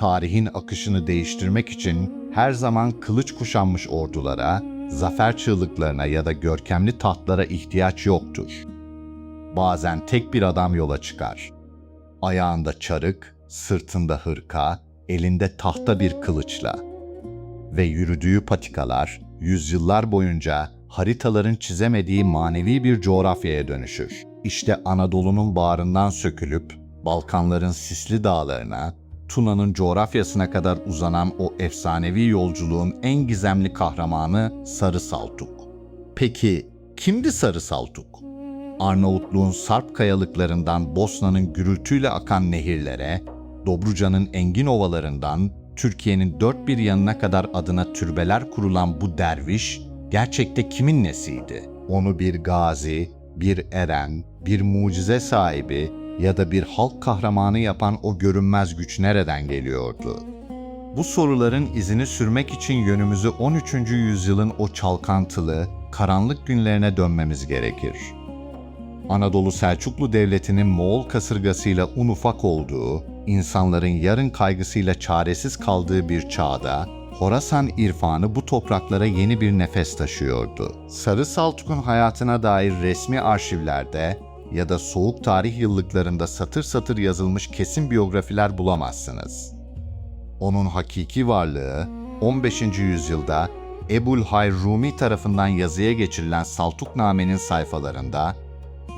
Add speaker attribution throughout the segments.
Speaker 1: tarihin akışını değiştirmek için her zaman kılıç kuşanmış ordulara, zafer çığlıklarına ya da görkemli tahtlara ihtiyaç yoktur. Bazen tek bir adam yola çıkar. Ayağında çarık, sırtında hırka, elinde tahta bir kılıçla. Ve yürüdüğü patikalar, yüzyıllar boyunca haritaların çizemediği manevi bir coğrafyaya dönüşür. İşte Anadolu'nun bağrından sökülüp, Balkanların sisli dağlarına, Tuna'nın coğrafyasına kadar uzanan o efsanevi yolculuğun en gizemli kahramanı Sarı Saltuk. Peki kimdi Sarı Saltuk? Arnavutluğun sarp kayalıklarından Bosna'nın gürültüyle akan nehirlere, Dobruca'nın engin ovalarından Türkiye'nin dört bir yanına kadar adına türbeler kurulan bu derviş, gerçekte kimin nesiydi? Onu bir gazi, bir eren, bir mucize sahibi ya da bir halk kahramanı yapan o görünmez güç nereden geliyordu? Bu soruların izini sürmek için yönümüzü 13. yüzyılın o çalkantılı, karanlık günlerine dönmemiz gerekir. Anadolu Selçuklu Devleti'nin Moğol kasırgasıyla un ufak olduğu, insanların yarın kaygısıyla çaresiz kaldığı bir çağda, Horasan irfanı bu topraklara yeni bir nefes taşıyordu. Sarı Saltuk'un hayatına dair resmi arşivlerde ya da soğuk tarih yıllıklarında satır satır yazılmış kesin biyografiler bulamazsınız. Onun hakiki varlığı, 15. yüzyılda Ebu'l-Hayr Rumi tarafından yazıya geçirilen Saltukname'nin sayfalarında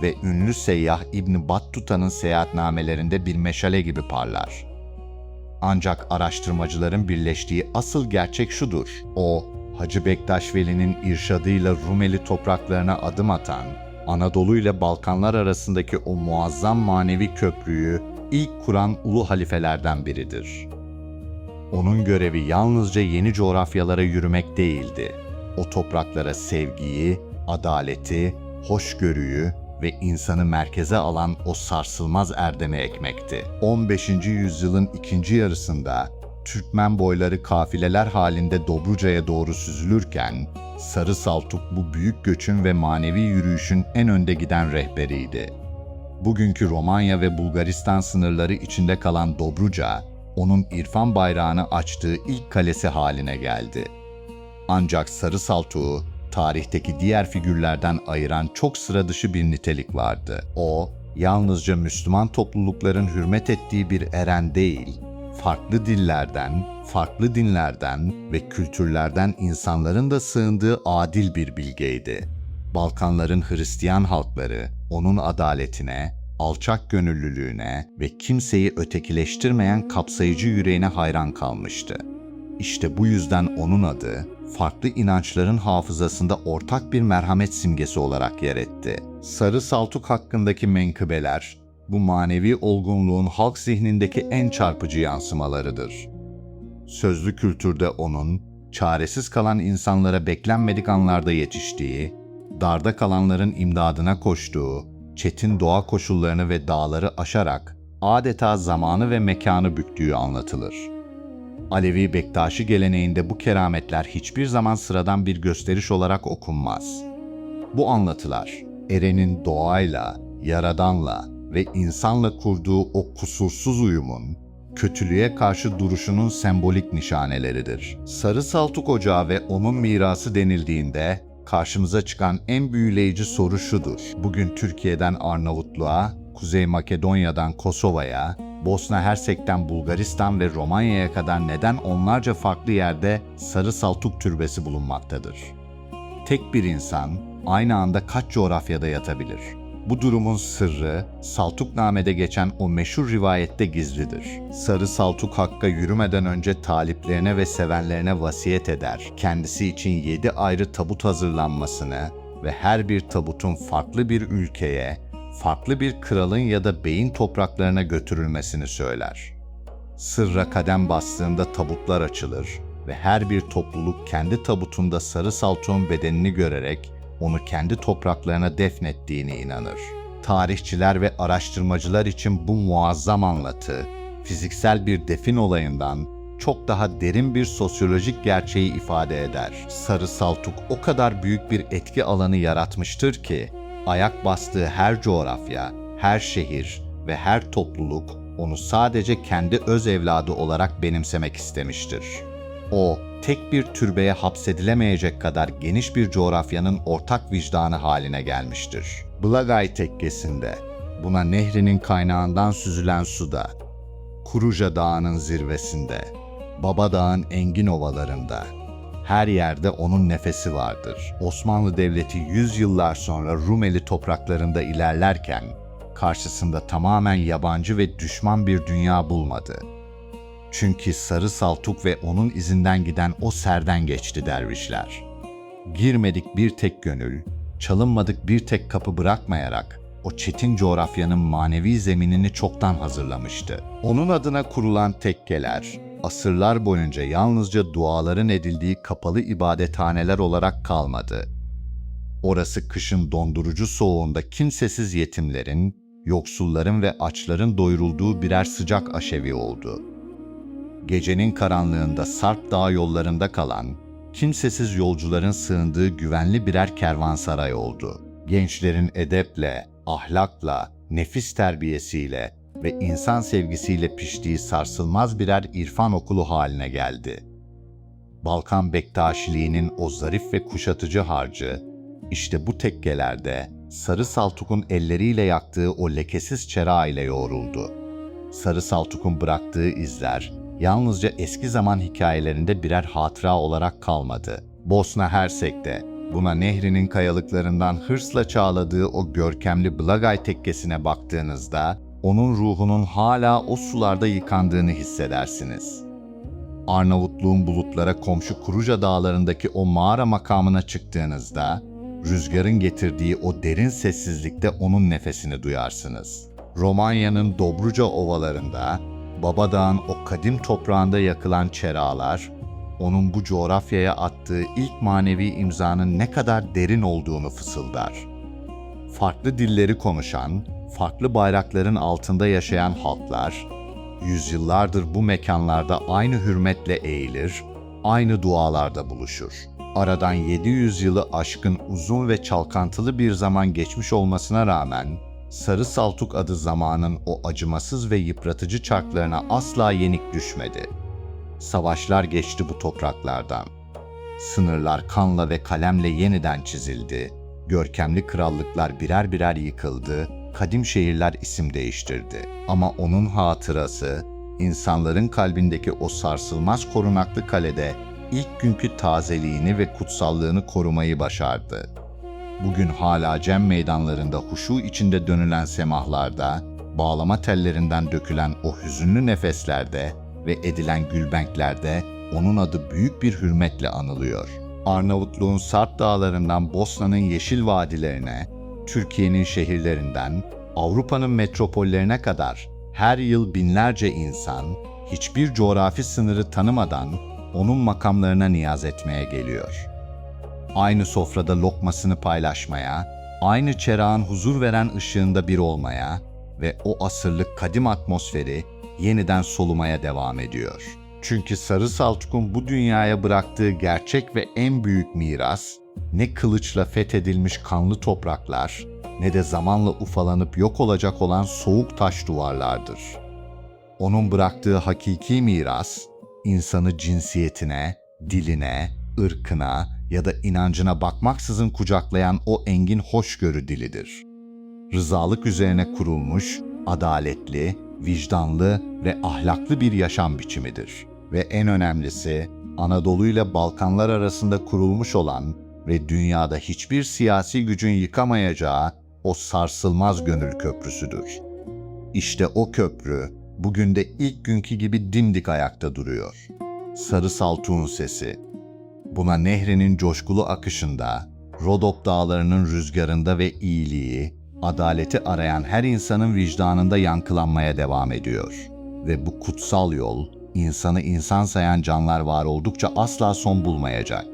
Speaker 1: ve ünlü seyyah İbn Battuta'nın seyahatnamelerinde bir meşale gibi parlar. Ancak araştırmacıların birleştiği asıl gerçek şudur: o, Hacı Bektaş Veli'nin irşadıyla Rumeli topraklarına adım atan, Anadolu ile Balkanlar arasındaki o muazzam manevi köprüyü ilk kuran ulu halifelerden biridir. Onun görevi yalnızca yeni coğrafyalara yürümek değildi. O topraklara sevgiyi, adaleti, hoşgörüyü ve insanı merkeze alan o sarsılmaz erdemi ekmekti. 15. yüzyılın ikinci yarısında Türkmen boyları kafileler halinde Dobruca'ya doğru süzülürken, Sarı Saltuk bu büyük göçün ve manevi yürüyüşün en önde giden rehberiydi. Bugünkü Romanya ve Bulgaristan sınırları içinde kalan Dobruca, onun irfan bayrağını açtığı ilk kalesi haline geldi. Ancak Sarı Saltuk'u tarihteki diğer figürlerden ayıran çok sıra dışı bir nitelik vardı. O, yalnızca Müslüman toplulukların hürmet ettiği bir eren değil, farklı dillerden, farklı dinlerden ve kültürlerden insanların da sığındığı adil bir bilgeydi. Balkanların Hristiyan halkları, onun adaletine, alçak gönüllülüğüne ve kimseyi ötekileştirmeyen kapsayıcı yüreğine hayran kalmıştı. İşte bu yüzden onun adı, farklı inançların hafızasında ortak bir merhamet simgesi olarak yer etti. Sarı Saltuk hakkındaki menkıbeler, bu manevi olgunluğun halk zihnindeki en çarpıcı yansımalarıdır. Sözlü kültürde onun, çaresiz kalan insanlara beklenmedik anlarda yetiştiği, darda kalanların imdadına koştuğu, çetin doğa koşullarını ve dağları aşarak adeta zamanı ve mekanı büktüğü anlatılır. Alevi Bektaşi geleneğinde bu kerametler hiçbir zaman sıradan bir gösteriş olarak okunmaz. Bu anlatılar, erenin doğayla, yaradanla ve insanla kurduğu o kusursuz uyumun, kötülüğe karşı duruşunun sembolik nişaneleridir. Sarı Saltuk Ocağı ve onun mirası denildiğinde, karşımıza çıkan en büyüleyici soru şudur: bugün Türkiye'den Arnavutluğa, Kuzey Makedonya'dan Kosova'ya, Bosna Hersek'ten Bulgaristan ve Romanya'ya kadar neden onlarca farklı yerde Sarı Saltuk türbesi bulunmaktadır? Tek bir insan aynı anda kaç coğrafyada yatabilir? Bu durumun sırrı, Saltukname'de geçen o meşhur rivayette gizlidir. Sarı Saltuk Hakk'a yürümeden önce taliplerine ve sevenlerine vasiyet eder, kendisi için 7 ayrı tabut hazırlanmasını ve her bir tabutun farklı bir ülkeye, farklı bir kralın ya da beyin topraklarına götürülmesini söyler. Sırra kadem bastığında tabutlar açılır ve her bir topluluk kendi tabutunda Sarı Saltuk'un bedenini görerek onu kendi topraklarına defnettiğine inanır. Tarihçiler ve araştırmacılar için bu muazzam anlatı, fiziksel bir defin olayından çok daha derin bir sosyolojik gerçeği ifade eder. Sarı Saltuk o kadar büyük bir etki alanı yaratmıştır ki, ayak bastığı her coğrafya, her şehir ve her topluluk onu sadece kendi öz evladı olarak benimsemek istemiştir. O, tek bir türbeye hapsedilemeyecek kadar geniş bir coğrafyanın ortak vicdanı haline gelmiştir. Blagay tekkesinde, buna nehrinin kaynağından süzülen suda, Kuruca Dağı'nın zirvesinde, Baba Dağ'ın engin ovalarında, her yerde onun nefesi vardır. Osmanlı Devleti 100 yıllar sonra Rumeli topraklarında ilerlerken, karşısında tamamen yabancı ve düşman bir dünya bulmadı. Çünkü Sarı Saltuk ve onun izinden giden o serden geçti dervişler. Girmedik bir tek gönül, çalınmadık bir tek kapı bırakmayarak o çetin coğrafyanın manevi zeminini çoktan hazırlamıştı. Onun adına kurulan tekkeler, asırlar boyunca yalnızca duaların edildiği kapalı ibadethaneler olarak kalmadı. Orası kışın dondurucu soğuğunda kimsesiz yetimlerin, yoksulların ve açların doyurulduğu birer sıcak aşevi oldu. Gecenin karanlığında Sarp Dağı yollarında kalan, kimsesiz yolcuların sığındığı güvenli birer kervansaray oldu. Gençlerin edeple, ahlakla, nefis terbiyesiyle ve insan sevgisiyle piştiği sarsılmaz birer irfan okulu haline geldi. Balkan Bektaşiliğinin o zarif ve kuşatıcı harcı, işte bu tekkelerde Sarı Saltuk'un elleriyle yaktığı o lekesiz çırağı ile yoğruldu. Sarı Saltuk'un bıraktığı izler, yalnızca eski zaman hikayelerinde birer hatıra olarak kalmadı. Bosna Hersek'te, buna nehrinin kayalıklarından hırsla çağladığı o görkemli Blagay tekkesine baktığınızda, onun ruhunun hala o sularda yıkandığını hissedersiniz. Arnavutluğun bulutlara komşu Kuruca Dağları'ndaki o mağara makamına çıktığınızda, rüzgarın getirdiği o derin sessizlikte onun nefesini duyarsınız. Romanya'nın Dobruca ovalarında, Baba Dağ'ın o kadim toprağında yakılan çerağlar, onun bu coğrafyaya attığı ilk manevi imzanın ne kadar derin olduğunu fısıldar. Farklı dilleri konuşan, farklı bayrakların altında yaşayan halklar, yüzyıllardır bu mekanlarda aynı hürmetle eğilir, aynı dualarda buluşur. Aradan 700 yılı aşkın uzun ve çalkantılı bir zaman geçmiş olmasına rağmen, Sarı Saltuk adı zamanın o acımasız ve yıpratıcı çarklarına asla yenik düşmedi. Savaşlar geçti bu topraklardan. Sınırlar kanla ve kalemle yeniden çizildi, görkemli krallıklar birer birer yıkıldı, kadim şehirler isim değiştirdi. Ama onun hatırası, insanların kalbindeki o sarsılmaz korunaklı kalede ilk günkü tazeliğini ve kutsallığını korumayı başardı. Bugün hala cem meydanlarında huşu içinde dönülen semahlarda, bağlama tellerinden dökülen o hüzünlü nefeslerde ve edilen gülbenklerde onun adı büyük bir hürmetle anılıyor. Arnavutluğun Sarp Dağları'ndan Bosna'nın yeşil vadilerine, Türkiye'nin şehirlerinden Avrupa'nın metropollerine kadar her yıl binlerce insan, hiçbir coğrafi sınırı tanımadan onun makamlarına niyaz etmeye geliyor. Aynı sofrada lokmasını paylaşmaya, aynı çerağın huzur veren ışığında bir olmaya ve o asırlık kadim atmosferi yeniden solumaya devam ediyor. Çünkü Sarı Saltuk'un bu dünyaya bıraktığı gerçek ve en büyük miras, ne kılıçla fethedilmiş kanlı topraklar, ne de zamanla ufalanıp yok olacak olan soğuk taş duvarlardır. Onun bıraktığı hakiki miras, insanı cinsiyetine, diline, ırkına ya da inancına bakmaksızın kucaklayan o engin hoşgörü dilidir. Rızalık üzerine kurulmuş, adaletli, vicdanlı ve ahlaklı bir yaşam biçimidir. Ve en önemlisi, Anadolu ile Balkanlar arasında kurulmuş olan ve dünyada hiçbir siyasi gücün yıkamayacağı o sarsılmaz gönül köprüsüdür. İşte o köprü, bugün de ilk günkü gibi dimdik ayakta duruyor. Sarı Saltuk'un sesi. Buna nehrinin coşkulu akışında, Rodop dağlarının rüzgarında ve iyiliği, adaleti arayan her insanın vicdanında yankılanmaya devam ediyor. Ve bu kutsal yol, insanı insan sayan canlar var oldukça asla son bulmayacak.